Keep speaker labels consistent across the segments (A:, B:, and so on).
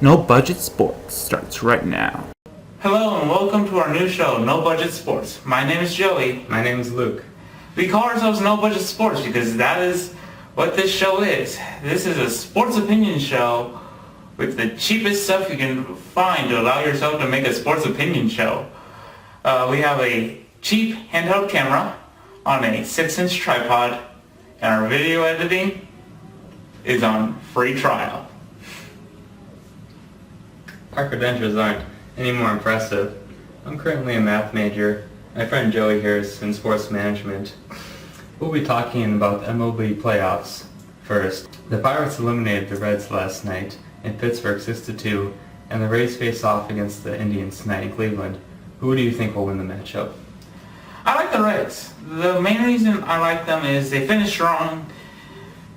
A: No Budget Sports starts right now. Hello and welcome to our new show, No Budget Sports. My name is Joey.
B: My name is Luke.
A: We call ourselves No Budget Sports because that is what this show is. This is a sports opinion show with the cheapest stuff you can find to allow yourself to make a sports opinion show. We have a cheap handheld camera on a 6-inch tripod, and our video editing is on free trial.
B: Our credentials aren't any more impressive. I'm currently a math major. My friend Joey here is in sports management. We'll be talking about the MLB playoffs first. The Pirates eliminated the Reds last night in Pittsburgh 6-2, and the Rays face off against the Indians tonight in Cleveland. Who do you think will win the matchup?
A: I like the Reds. The main reason I like them is they finished strong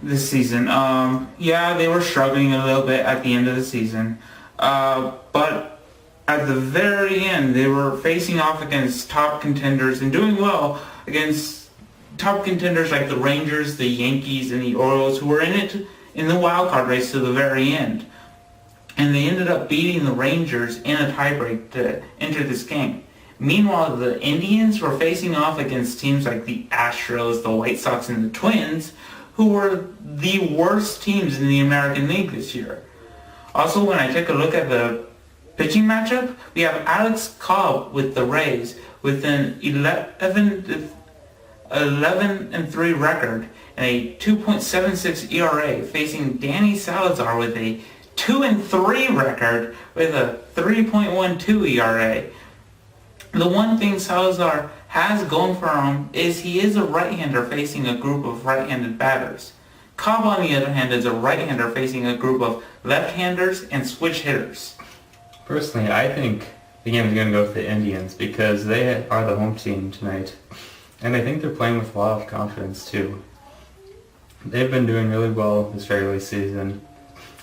A: this season. They were struggling a little bit at the end of the season. But at the very end, they were facing off against top contenders and doing well against top contenders like the Rangers, the Yankees, and the Orioles, who were in the wild card race to the very end. And they ended up beating the Rangers in a tiebreak to enter this game. Meanwhile, the Indians were facing off against teams like the Astros, the White Sox, and the Twins, who were the worst teams in the American League this year. Also, when I take a look at the pitching matchup, we have Alex Cobb with the Rays with an 11-3 record and a 2.76 ERA facing Danny Salazar with a 2-3 record with a 3.12 ERA. The one thing Salazar has going for him is he is a right-hander facing a group of right-handed batters. Cobb, on the other hand, is a right-hander facing a group of left-handers and switch hitters.
B: Personally, I think the game is going to go with the Indians because they are the home team tonight. And I think they're playing with a lot of confidence, too. They've been doing really well this regular season.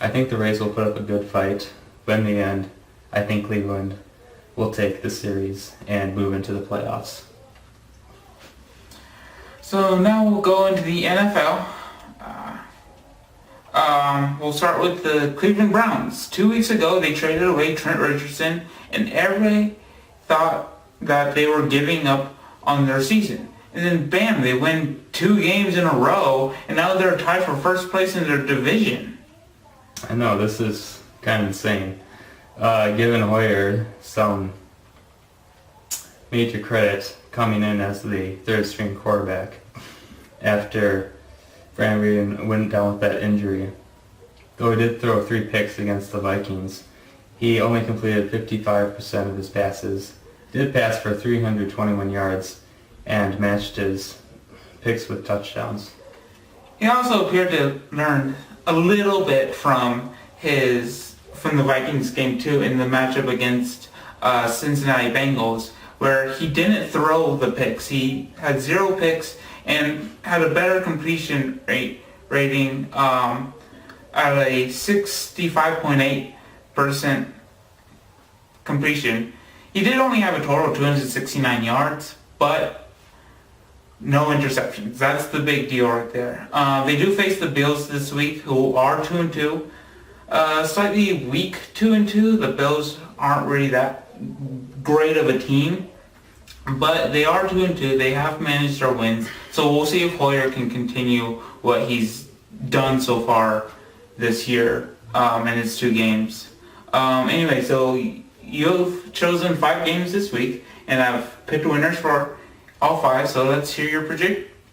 B: I think the Rays will put up a good fight, but in the end, I think Cleveland will take the series and move into the playoffs.
A: So now we'll go into the NFL. We'll start with the Cleveland Browns. 2 weeks ago, they traded away Trent Richardson, and everybody thought that they were giving up on their season. And then, bam, they win 2 games in a row, and now they're tied for first place in their division.
B: I know, this is kind of insane. Giving Hoyer some major credit coming in as the third-string quarterback after Brandon Weeden went down with that injury. Though he did throw 3 picks against the Vikings, he only completed 55% of his passes, did pass for 321 yards, and matched his picks with touchdowns.
A: He also appeared to learn a little bit from the Vikings game too in the matchup against Cincinnati Bengals, where he didn't throw the picks. He had 0 picks and had a better completion rating at a 65.8% completion. He did only have a total of 269 yards, but no interceptions. That's the big deal right there. They do face the Bills this week, who are 2-2. Slightly weak 2-2. The Bills aren't really that great of a team, but they are 2-2. They have managed their wins, so we'll see if Hoyer can continue what he's done so far this year in his 2 games. Anyway, so you've chosen 5 games this week, and I've picked winners for all 5, so let's hear your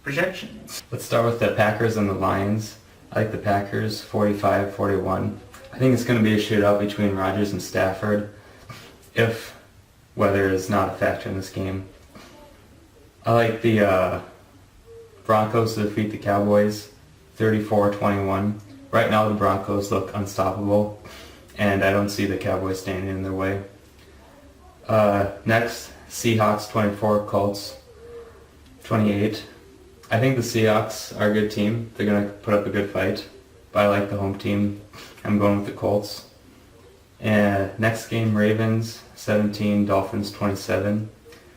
A: projections.
B: Let's start with the Packers and the Lions. I like the Packers 45-41. I think it's going to be a shootout between Rodgers and Stafford if weather is not a factor in this game. I like the Broncos to defeat the Cowboys 34-21. Right now the Broncos look unstoppable, and I don't see the Cowboys standing in their way. Next, Seahawks 24, Colts 28. I think the Seahawks are a good team. They're going to put up a good fight, but I like the home team. I'm going with the Colts. And next game, Ravens 17, Dolphins 27.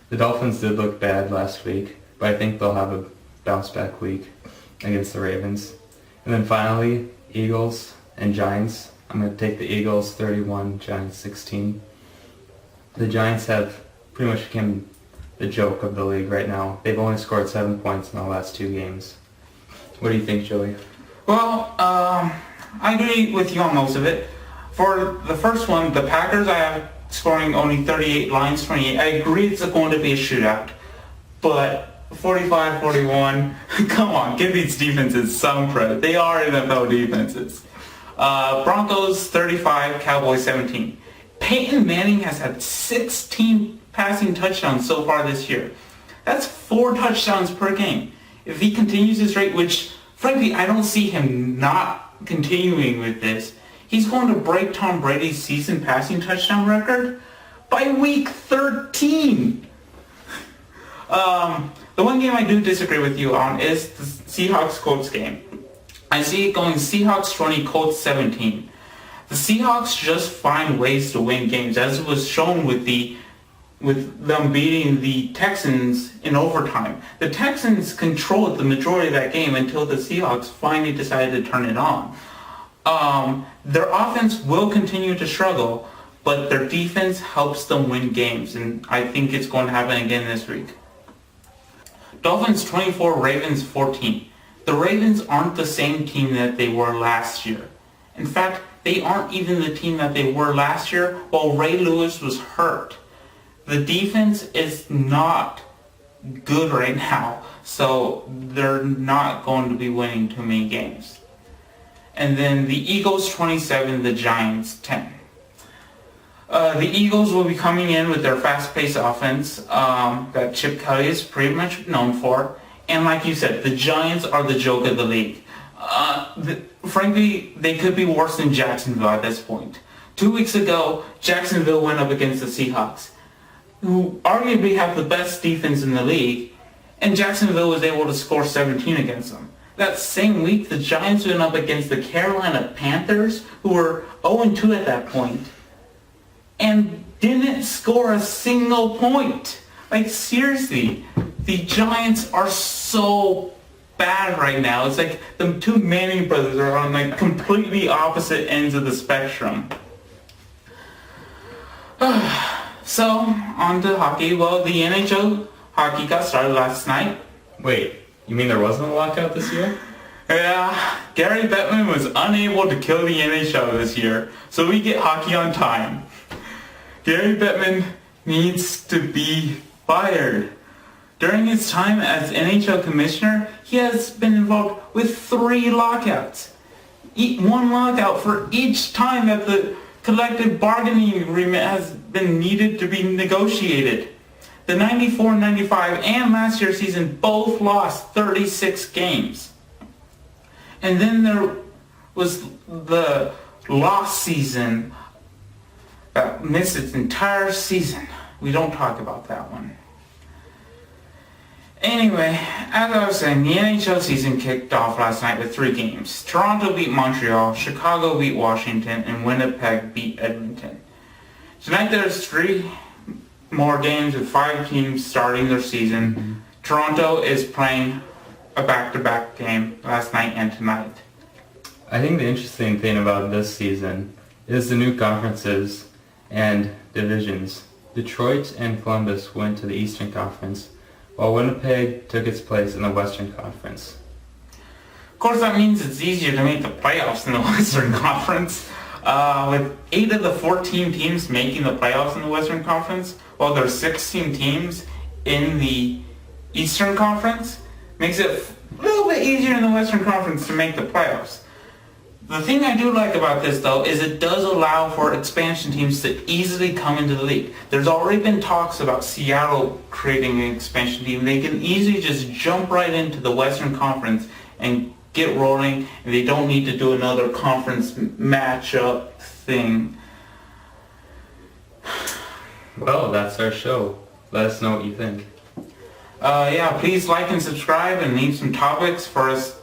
B: The Dolphins did look bad last week, but I think they'll have a bounce back week against the Ravens. And then finally, Eagles and Giants. I'm going to take the Eagles 31, Giants 16. The Giants have pretty much become the joke of the league right now. They've only scored 7 points in the last 2 games. What do you think, Joey?
A: Well, I agree with you on most of it. For the first one, the Packers, I have scoring only 38, Lions 28. I agree it's going to be a shootout, but 45-41, come on, give these defenses some credit. They are NFL defenses. Broncos 35, Cowboys 17. Peyton Manning has had 16 passing touchdowns so far this year. That's 4 touchdowns per game. If he continues this rate, which frankly I don't see him not continuing with this, he's going to break Tom Brady's season passing touchdown record by week 13. The one game I do disagree with you on is the Seahawks-Colts game. I see it going Seahawks 20, Colts 17. The Seahawks just find ways to win games, as was shown with them beating the Texans in overtime. The Texans controlled the majority of that game until the Seahawks finally decided to turn it on. Their offense will continue to struggle, but their defense helps them win games, and I think it's going to happen again this week. Dolphins 24, Ravens 14. The Ravens aren't the same team that they were last year. In fact, they aren't even the team that they were last year while Ray Lewis was hurt. The defense is not good right now, so they're not going to be winning too many games. And then the Eagles 27, the Giants 10. The Eagles will be coming in with their fast-paced offense that Chip Kelly is pretty much known for. And like you said, the Giants are the joke of the league. Frankly, they could be worse than Jacksonville at this point. 2 weeks ago, Jacksonville went up against the Seahawks, who arguably have the best defense in the league, and Jacksonville was able to score 17 against them. That same week, the Giants went up against the Carolina Panthers, who were 0-2 at that point, and didn't score a single point. Like, seriously, the Giants are so bad right now. It's like the two Manning brothers are on like completely opposite ends of the spectrum. So, on to hockey. Well, the NHL hockey got started last night.
B: Wait, you mean there wasn't a lockout this year?
A: Yeah, Gary Bettman was unable to kill the NHL this year, so we get hockey on time. Gary Bettman needs to be fired. During his time as NHL commissioner, he has been involved with 3 lockouts. 1 lockout for each time that the collective bargaining agreement has been needed to be negotiated. The 94-95 and last year's season both lost 36 games. And then there was the lost season that missed its entire season. We don't talk about that one. Anyway, as I was saying, the NHL season kicked off last night with 3 games. Toronto beat Montreal, Chicago beat Washington, and Winnipeg beat Edmonton. Tonight there's 3 more games with 5 teams starting their season. Toronto is playing a back-to-back game last night and tonight.
B: I think the interesting thing about this season is the new conferences and divisions. Detroit and Columbus went to the Eastern Conference, while Winnipeg took its place in the Western Conference.
A: Of course, that means it's easier to make the playoffs in the Western Conference. With 8 of the 14 teams making the playoffs in the Western Conference, while there's 16 teams in the Eastern Conference, makes it a little bit easier in the Western Conference to make the playoffs. The thing I do like about this, though, is it does allow for expansion teams to easily come into the league. There's already been talks about Seattle creating an expansion team. They can easily just jump right into the Western Conference and get rolling, and they don't need to do another conference matchup thing.
B: Well, that's our show. Let us know what you think.
A: Yeah, please like and subscribe and leave some topics for us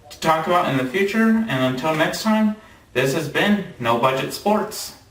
A: to talk about in the future. And until next time, this has been No Budget Sports.